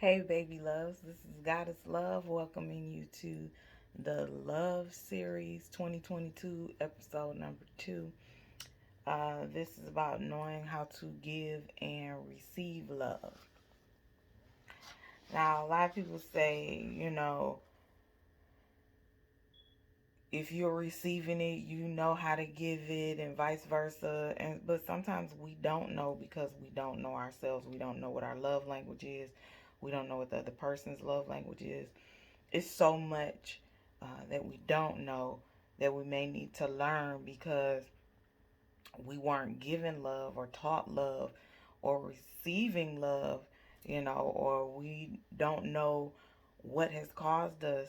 Hey, baby loves. This is Goddess Love welcoming you to the Love Series 2022, episode number 2. This is about knowing how to give and receive love. Now, a lot of people say, if you're receiving it, you know how to give it, and vice versa. But sometimes we don't know because we don't know ourselves. We don't know what our love language is. We don't know what the other person's love language is. It's so much that we don't know that we may need to learn because we weren't given love or taught love or receiving love, or we don't know what has caused us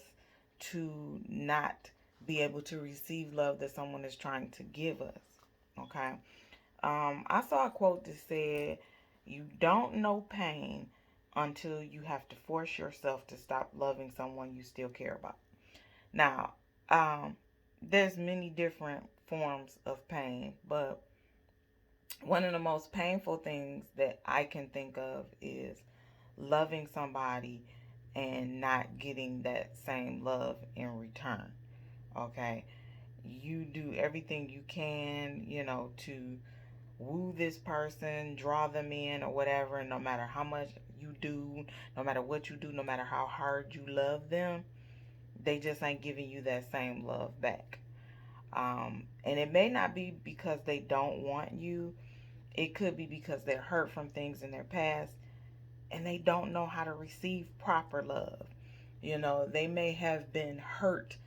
to not be able to receive love that someone is trying to give us. Okay. I saw a quote that said, "You don't know pain until you have to force yourself to stop loving someone you still care about." Now, there's many different forms of pain, but one of the most painful things that I can think of is loving somebody and not getting that same love in return. Okay? You do everything you can, to woo this person, draw them in, or whatever, and no matter how much you do, no matter what you do, no matter how hard you love them, they just ain't giving you that same love back. And it may not be because they don't want you, it could be because they're hurt from things in their past and they don't know how to receive proper love. They may have been hurt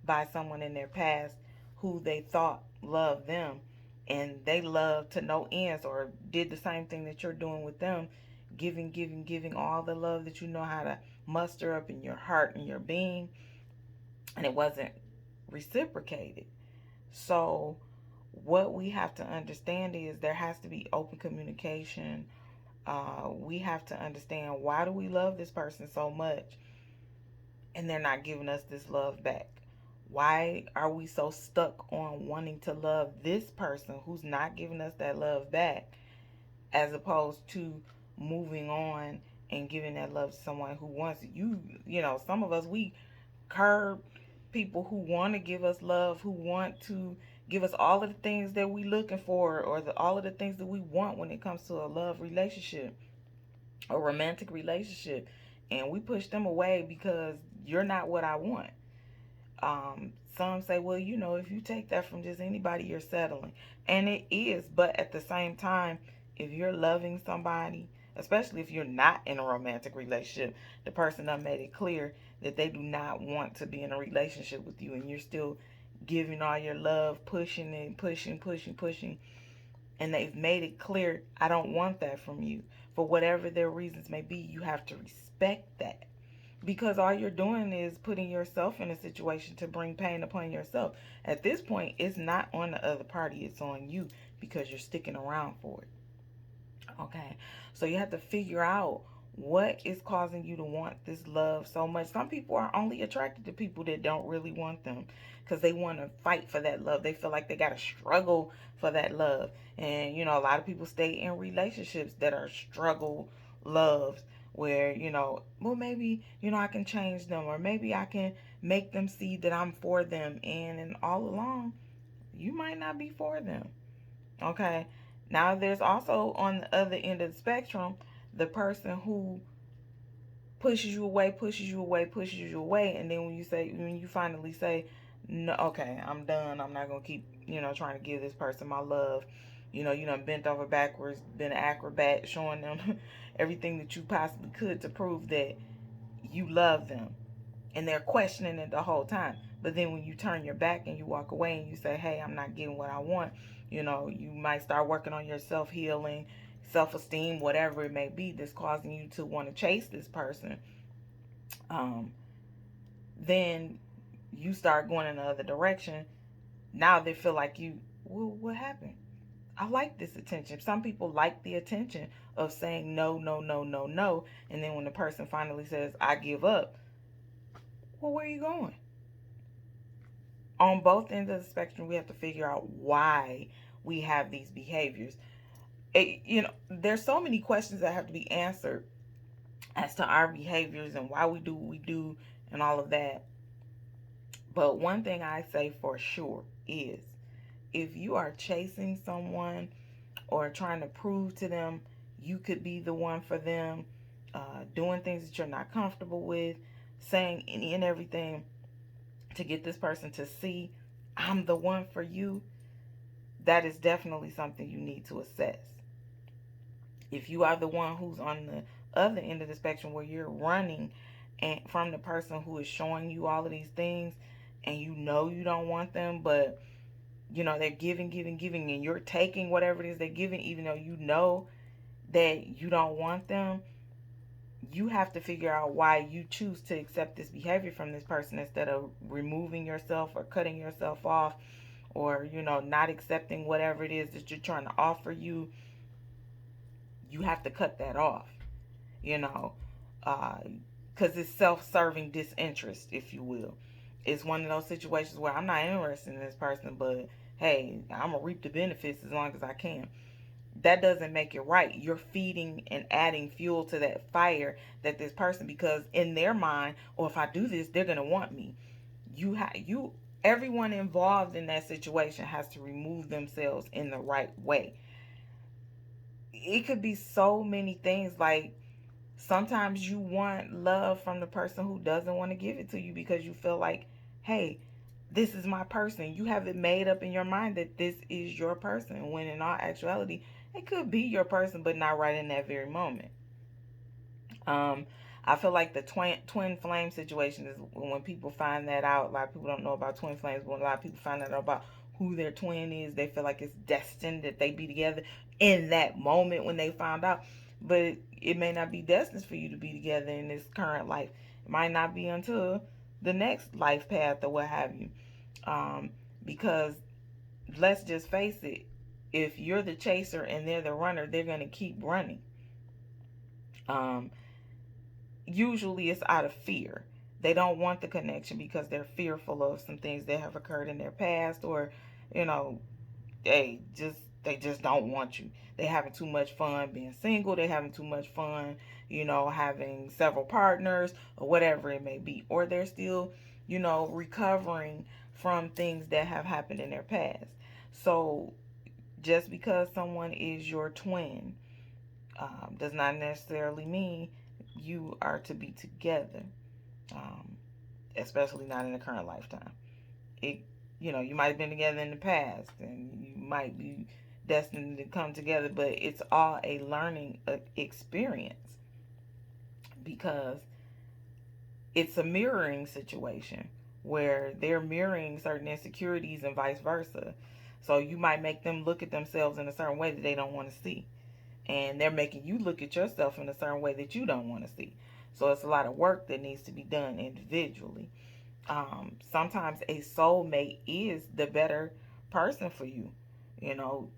by someone in their past who they thought loved them, and they loved to no ends or did the same thing that you're doing with them, giving all the love that you know how to muster up in your heart and your being, and it wasn't reciprocated. So, what we have to understand is there has to be open communication. We have to understand, why do we love this person so much and they're not giving us this love back? Why are we so stuck on wanting to love this person who's not giving us that love back, as opposed to moving on and giving that love to someone who wants it? Some of us, we curb people who want to give us love, who want to give us all of the things that we looking for, or all of the things that we want when it comes to a love relationship, a romantic relationship, and we push them away because you're not what I want. Some say, well, if you take that from just anybody, you're settling. And it is, but at the same time, if you're loving somebody, especially if you're not in a romantic relationship, the person done made it clear that they do not want to be in a relationship with you, and you're still giving all your love, pushing and pushing, and they've made it clear, I don't want that from you. For whatever their reasons may be, you have to respect that, because all you're doing is putting yourself in a situation to bring pain upon yourself. At this point, it's not on the other party, it's on you, because you're sticking around for it. Okay, so you have to figure out what is causing you to want this love so much. Some people are only attracted to people that don't really want them because they want to fight for that love. They feel like they got to struggle for that love. And, a lot of people stay in relationships that are struggle loves, where, well, maybe, I can change them, or maybe I can make them see that I'm for them. And all along, you might not be for them. Okay. Now, there's also on the other end of the spectrum the person who pushes you away, pushes you away, pushes you away, and then when you finally say, no, okay, I'm done. I'm not gonna keep, trying to give this person my love. You done bent over backwards, been an acrobat, showing them everything that you possibly could to prove that you love them, and they're questioning it the whole time. But then when you turn your back and you walk away and you say, hey, I'm not getting what I want, you might start working on your self healing, self esteem, whatever it may be that's causing you to want to chase this person. Um, then you start going in the other direction. Now they feel like well, what happened? I like this attention. Some people like the attention of saying no, no, no, no, no. And then when the person finally says, I give up, well, where are you going? On both ends of the spectrum, we have to figure out why we have these behaviors. There's so many questions that have to be answered as to our behaviors and why we do what we do and all of that. But one thing I say for sure is, if you are chasing someone or trying to prove to them you could be the one for them, doing things that you're not comfortable with, saying any and everything to get this person to see I'm the one for you, that is definitely something you need to assess. If you are the one who's on the other end of the spectrum where you're running and from the person who is showing you all of these things, and you know you don't want them, but they're giving, and you're taking whatever it is they're giving, even though you know that you don't want them, you have to figure out why you choose to accept this behavior from this person instead of removing yourself or cutting yourself off, or not accepting whatever it is that you're trying to offer you. You have to cut that off, you know because it's self-serving disinterest, if you will. It's one of those situations where I'm not interested in this person, but hey, I'm gonna reap the benefits as long as I can. That doesn't make it right. You're feeding and adding fuel to that fire that this person, because in their mind, or if I do this, they're gonna want me. You everyone involved in that situation has to remove themselves in the right way. It could be so many things, like sometimes you want love from the person who doesn't want to give it to you because you feel like, hey, this is my person. You have it made up in your mind that this is your person, when in all actuality, it could be your person, but not right in that very moment. Um, I feel like the twin flame situation is when people find that out. A lot of people don't know about twin flames, but when a lot of people find out about who their twin is, they feel like it's destined that they be together in that moment when they found out. But it may not be destined for you to be together in this current life. It might not be until the next life path or what have you. Um, because let's just face it, if you're the chaser and they're the runner, they're going to keep running. Um, Usually it's out of fear. They don't want the connection because they're fearful of some things that have occurred in their past, or you know they just don't want you. They having too much fun being single. They having too much fun, having several partners or whatever it may be, or they're still recovering from things that have happened in their past. So just because someone is your twin, does not necessarily mean you are to be together, um, especially not in the current lifetime. It, you might have been together in the past, and you might be destined to come together, but it's all a learning experience, because it's a mirroring situation where they're mirroring certain insecurities and vice versa. So you might make them look at themselves in a certain way that they don't want to see, and they're making you look at yourself in a certain way that you don't want to see. So it's a lot of work that needs to be done individually. Sometimes a soulmate is the better person for you. You know,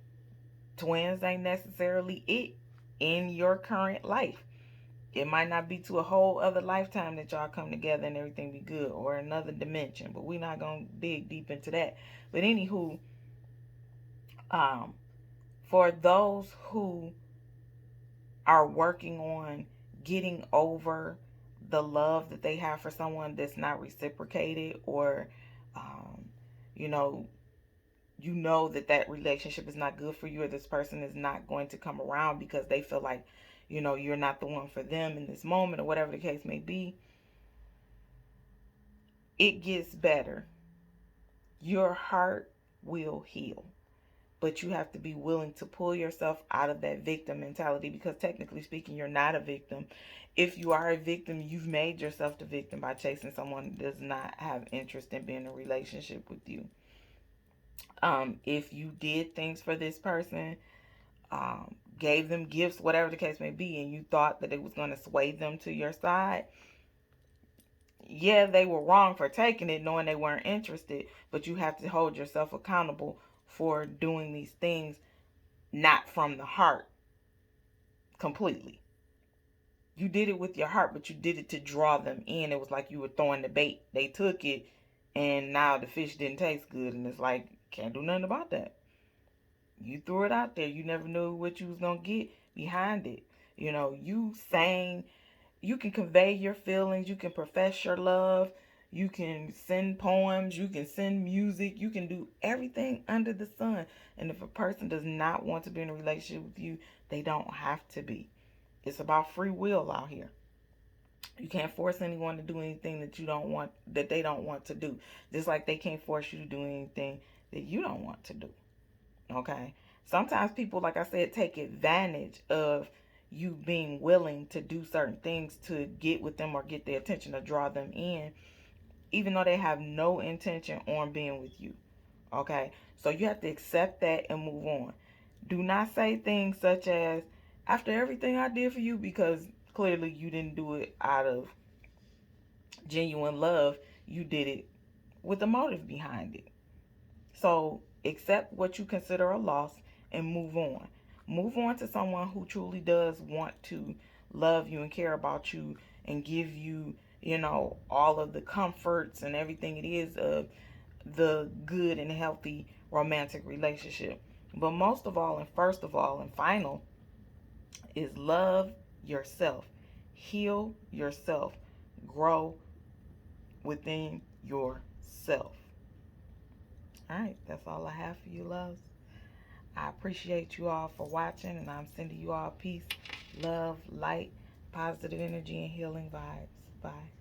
twins ain't necessarily it in your current life. It might not be to a whole other lifetime that y'all come together and everything be good, or another dimension, but we're not gonna dig deep into that. But anywho, um, for those who are working on getting over the love that they have for someone that's not reciprocated, or um, you know that relationship is not good for you, or this person is not going to come around because they feel like you're not the one for them in this moment, or whatever the case may be, it gets better. Your heart will heal, but you have to be willing to pull yourself out of that victim mentality, because technically speaking, you're not a victim. If you are a victim, you've made yourself the victim by chasing someone who does not have interest in being in a relationship with you. If you did things for this person, gave them gifts, whatever the case may be, and you thought that it was going to sway them to your side, yeah, they were wrong for taking it, knowing they weren't interested, but you have to hold yourself accountable for doing these things not from the heart completely. You did it with your heart, but you did it to draw them in. It was like you were throwing the bait. They took it, and now the fish didn't taste good, and it's like, can't do nothing about that. You threw it out there. You never knew what you was gonna get behind it. You sang you can convey your feelings, you can profess your love, you can send poems, you can send music, you can do everything under the sun. And if a person does not want to be in a relationship with you, they don't have to be. It's about free will out here. You can't force anyone to do anything that you don't want, that they don't want to do. Just like they can't force you to do anything that you don't want to do. Okay? Sometimes people, like I said, take advantage of you being willing to do certain things to get with them or get their attention, to draw them in, even though they have no intention on being with you. Okay? So you have to accept that and move on. Do not say things such as, after everything I did for you, because clearly you didn't do it out of genuine love. You did it with a motive behind it. So accept what you consider a loss and move on. Move on to someone who truly does want to love you and care about you and give you, all of the comforts and everything it is of the good and healthy romantic relationship. But most of all, and first of all, and final, is love yourself. Heal yourself. Grow within yourself. All right, that's all I have for you, loves. I appreciate you all for watching, and I'm sending you all peace, love, light, positive energy, and healing vibes. Bye.